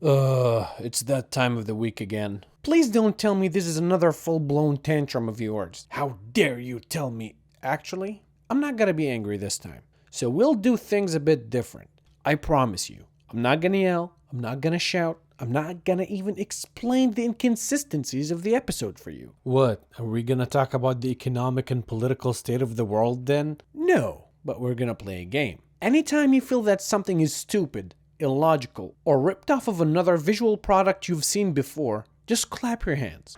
It's that time of the week again. Please don't tell me this is another full-blown tantrum of yours. How dare you tell me? Actually, I'm not gonna be angry this time. So we'll do things a bit different. I promise you. I'm not gonna yell. I'm not gonna shout. I'm not gonna even explain the inconsistencies of the episode for you. What? Are we gonna talk about the economic and political state of the world then? No, but we're gonna play a game. Anytime you feel that something is stupid, illogical, or ripped off of another visual product you've seen before, just clap your hands.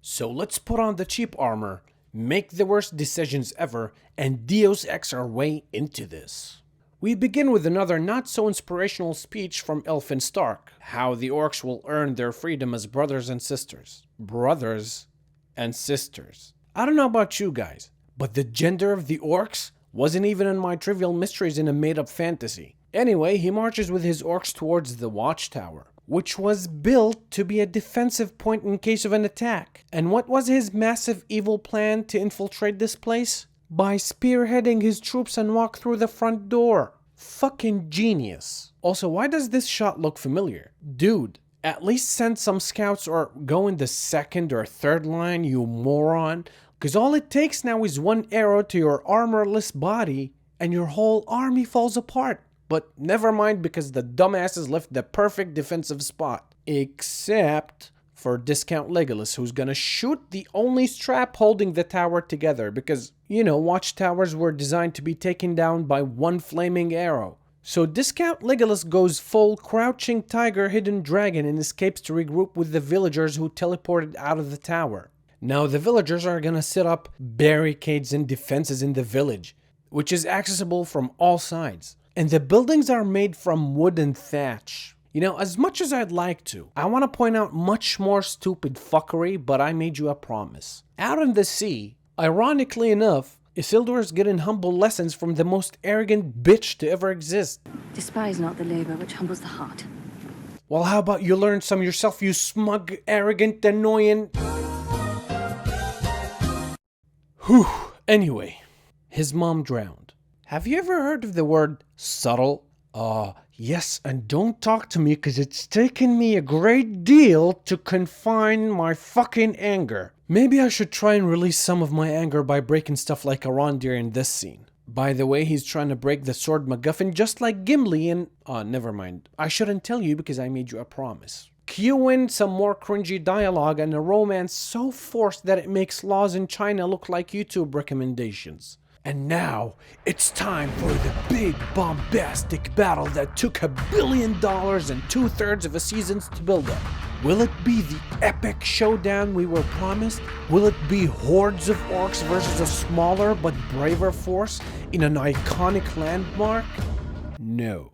So let's put on the cheap armor, make the worst decisions ever, and Deus Ex our way into this. We begin with another not-so-inspirational speech from Elfin Stark, how the orcs will earn their freedom as brothers and sisters. Brothers and sisters. I don't know about you guys, but the gender of the orcs wasn't even in my Trivial Mysteries in a made-up fantasy. Anyway, he marches with his orcs towards the watchtower, which was built to be a defensive point in case of an attack. And what was his massive evil plan to infiltrate this place? By spearheading his troops and walk through the front door. Fucking genius. Also, why does this shot look familiar? Dude, at least send some scouts or go in the second or third line, you moron. Because all it takes now is one arrow to your armorless body and your whole army falls apart. But never mind, because the dumbasses left the perfect defensive spot. Except for Discount Legolas, who's gonna shoot the only strap holding the tower together. Because, watchtowers were designed to be taken down by one flaming arrow. So Discount Legolas goes full Crouching Tiger Hidden Dragon and escapes to regroup with the villagers who teleported out of the tower. Now the villagers are gonna set up barricades and defenses in the village, which is accessible from all sides. And the buildings are made from wood and thatch. As much as I'd like to, I want to point out much more stupid fuckery, but I made you a promise. Out in the sea, ironically enough, Isildur's getting humble lessons from the most arrogant bitch to ever exist. Despise not the labor which humbles the heart. Well, how about you learn some yourself, you smug, arrogant, annoying... Whew. Anyway, his mom drowned. Have you ever heard of the word subtle? Yes, and don't talk to me because it's taken me a great deal to confine my fucking anger. Maybe I should try and release some of my anger by breaking stuff like Arondir in this scene. By the way, he's trying to break the sword MacGuffin just like Gimli in... never mind. I shouldn't tell you because I made you a promise. Cue in some more cringy dialogue and a romance so forced that it makes laws in China look like YouTube recommendations. And now, it's time for the big bombastic battle that took $1 billion and 2/3 of a season to build up. Will it be the epic showdown we were promised? Will it be hordes of orcs versus a smaller but braver force in an iconic landmark? No.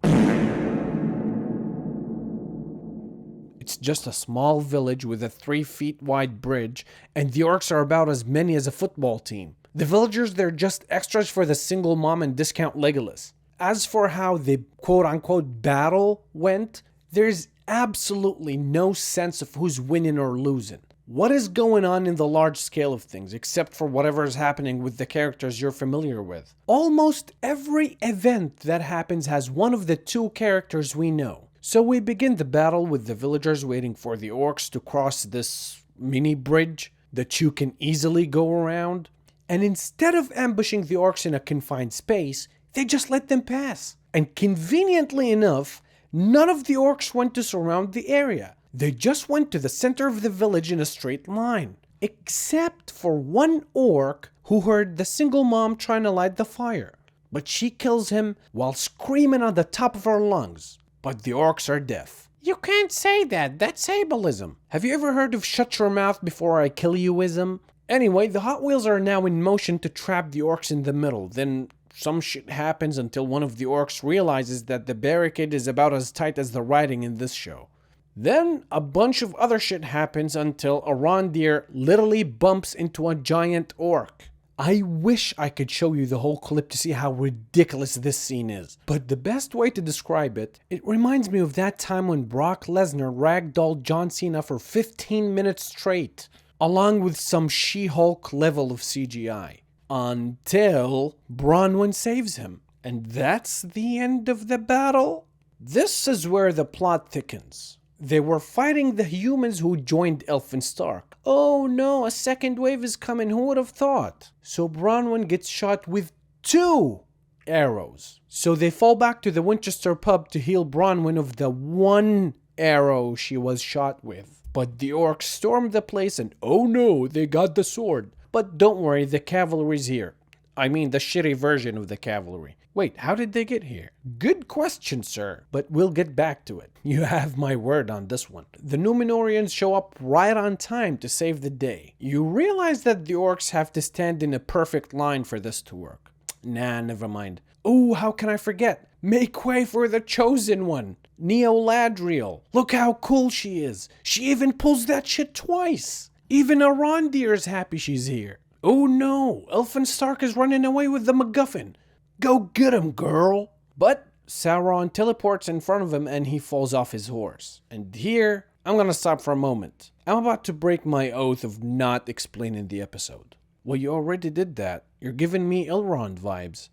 It's just a small village with a 3-foot wide bridge, and the orcs are about as many as a football team. The villagers, they're just extras for the single mom and Discount Legolas. As for how the quote-unquote battle went, there's absolutely no sense of who's winning or losing. What is going on in the large scale of things, except for whatever is happening with the characters you're familiar with? Almost every event that happens has one of the two characters we know. So we begin the battle with the villagers waiting for the orcs to cross this mini bridge that you can easily go around. And instead of ambushing the orcs in a confined space, they just let them pass. And conveniently enough, none of the orcs went to surround the area. They just went to the center of the village in a straight line. Except for one orc who heard the single mom trying to light the fire. But she kills him while screaming on the top of her lungs. But the orcs are deaf. You can't say that, that's ableism. Have you ever heard of shut your mouth before I kill you-ism? Anyway, the Hot Wheels are now in motion to trap the orcs in the middle. Then some shit happens until one of the orcs realizes that the barricade is about as tight as the writing in this show. Then a bunch of other shit happens until Arondir literally bumps into a giant orc. I wish I could show you the whole clip to see how ridiculous this scene is. But the best way to describe it, it reminds me of that time when Brock Lesnar ragdolled John Cena for 15 minutes straight. Along with some She-Hulk level of CGI. Until Bronwyn saves him. And that's the end of the battle? This is where the plot thickens. They were fighting the humans who joined Elfin Stark. Oh no, a second wave is coming, who would have thought? So Bronwyn gets shot with 2 arrows. So they fall back to the Winchester pub to heal Bronwyn of the 1 arrow she was shot with. But the orcs stormed the place and oh no, they got the sword. But don't worry, the cavalry's here. I mean the shitty version of the cavalry. Wait, how did they get here? Good question, sir, but we'll get back to it. You have my word on this one. The Númenóreans show up right on time to save the day. You realize that the orcs have to stand in a perfect line for this to work. Nah, never mind. Oh, how can I forget? Make way for the chosen one, Neoladriel. Look how cool she is. She even pulls that shit twice. Even Arondir's happy she's here. Oh no, Elfin Stark is running away with the MacGuffin. Go get him, girl. But Sauron teleports in front of him and he falls off his horse. And here, I'm gonna stop for a moment. I'm about to break my oath of not explaining the episode. Well, you already did that. You're giving me Elrond vibes.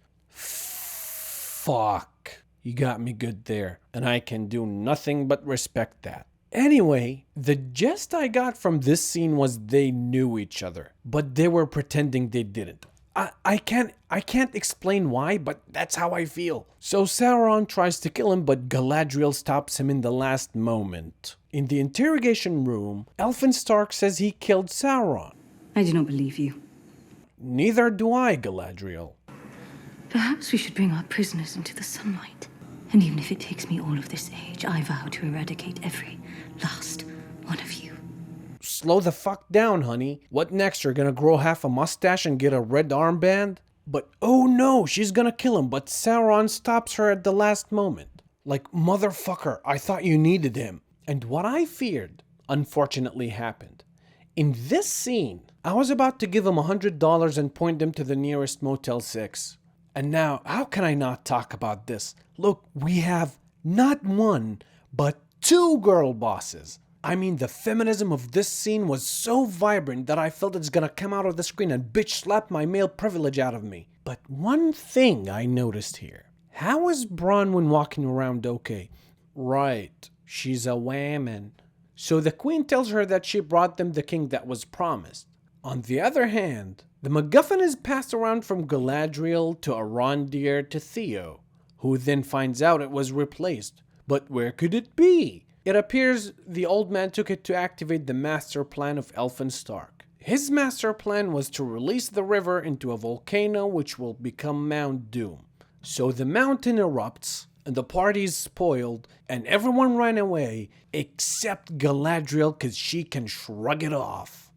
Fuck. You got me good there. And I can do nothing but respect that. Anyway, the gist I got from this scene was they knew each other, but they were pretending they didn't. I can't explain why, but that's how I feel. So Sauron tries to kill him, but Galadriel stops him in the last moment. In the interrogation room, Elfin Stark says he killed Sauron. I do not believe you. Neither do I, Galadriel. Perhaps we should bring our prisoners into the sunlight. And even if it takes me all of this age, I vow to eradicate every last one of you. Slow the fuck down, honey. What next? You're gonna grow half a mustache and get a red armband? But oh no, she's gonna kill him, but Sauron stops her at the last moment. Like, motherfucker, I thought you needed him. And what I feared, unfortunately, happened. In this scene, I was about to give him $100 and point him to the nearest Motel 6. And now, how can I not talk about this? Look, we have not 1, but 2 girl bosses. I mean, the feminism of this scene was so vibrant that I felt it's gonna come out of the screen and bitch slap my male privilege out of me. But one thing I noticed here. How is Bronwyn walking around okay? Right, she's a woman. So the queen tells her that she brought them the king that was promised. On the other hand, the MacGuffin is passed around from Galadriel to Arondir to Theo, who then finds out it was replaced. But where could it be? It appears the old man took it to activate the master plan of Elfin Stark. His master plan was to release the river into a volcano which will become Mount Doom. So the mountain erupts, and the party's spoiled, and everyone ran away except Galadriel because she can shrug it off.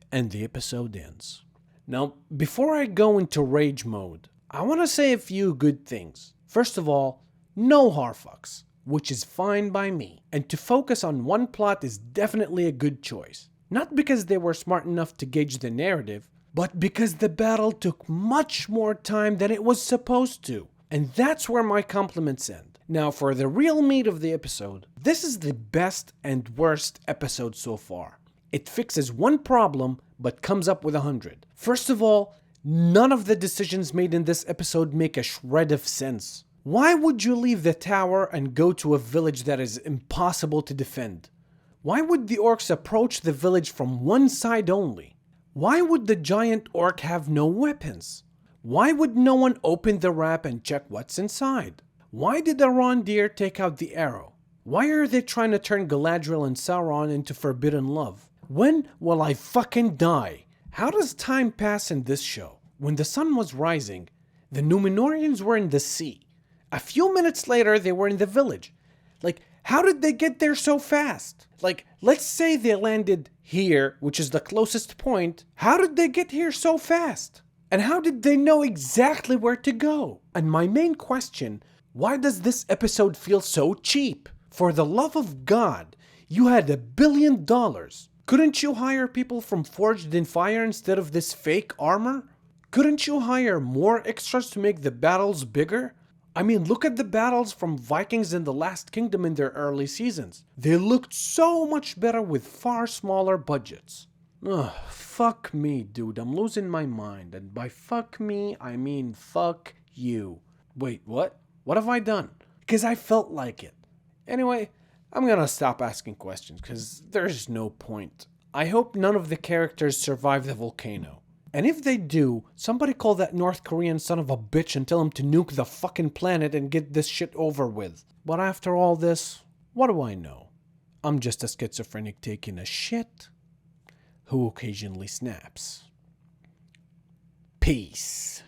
And the episode ends. Now, before I go into rage mode, I want to say a few good things. First of all, no Harfucks, which is fine by me. And to focus on one plot is definitely a good choice. Not because they were smart enough to gauge the narrative, but because the battle took much more time than it was supposed to. And that's where my compliments end. Now for the real meat of the episode, this is the best and worst episode so far. It fixes one problem, but comes up with 100. First of all, none of the decisions made in this episode make a shred of sense. Why would you leave the tower and go to a village that is impossible to defend? Why would the orcs approach the village from one side only? Why would the giant orc have no weapons? Why would no one open the wrap and check what's inside? Why did Arondir take out the arrow? Why are they trying to turn Galadriel and Sauron into forbidden love? When will I fucking die? How does time pass in this show? When the sun was rising, the Númenóreans were in the sea. A few minutes later, they were in the village. Like, how did they get there so fast? Like, let's say they landed here, which is the closest point. How did they get here so fast? And how did they know exactly where to go? And my main question, why does this episode feel so cheap? For the love of God, you had $1 billion. Couldn't you hire people from Forged in Fire instead of this fake armor? Couldn't you hire more extras to make the battles bigger? I mean, look at the battles from Vikings and the Last Kingdom in their early seasons. They looked so much better with far smaller budgets. Ugh, fuck me, dude. I'm losing my mind. And by fuck me, I mean fuck you. Wait, what? What have I done? Because I felt like it. Anyway, I'm gonna stop asking questions because there's no point. I hope none of the characters survive the volcano. And if they do, somebody call that North Korean son of a bitch and tell him to nuke the fucking planet and get this shit over with. But after all this, what do I know? I'm just a schizophrenic taking a shit who occasionally snaps. Peace.